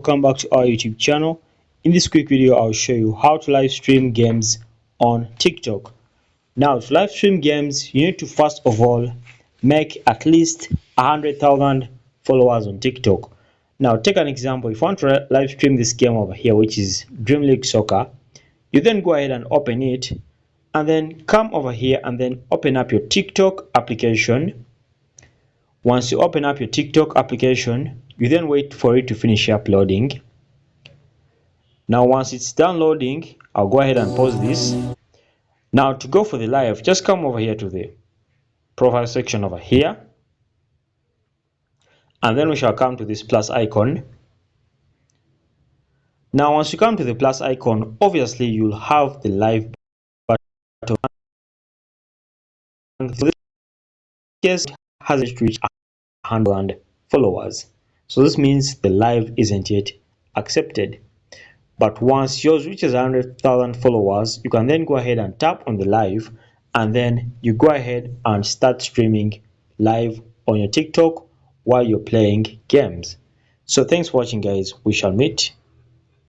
Welcome back to our YouTube channel. In this quick video, I'll show you how to live stream games on TikTok. Now, to live stream games, you need to first of all make at least 100,000 followers on TikTok. Now, take an example. If you want to live stream this game over here, which is Dream League Soccer, you then go ahead and open it, and then come over here and then open up your TikTok application. Once you open up your TikTok application, you then wait for it to finish uploading. Now once it's done loading, I'll go ahead and pause this. Now to go for the live, just come over here to the profile section over here, and then we shall come to this plus icon. Now once you come to the plus icon, obviously you'll have the live button. This case has reached 100 followers, so this means the live isn't yet accepted. But once yours reaches 100,000 followers, you can then go ahead and tap on the live, and then you go ahead and start streaming live on your TikTok while you're playing games. So thanks for watching, guys. We shall meet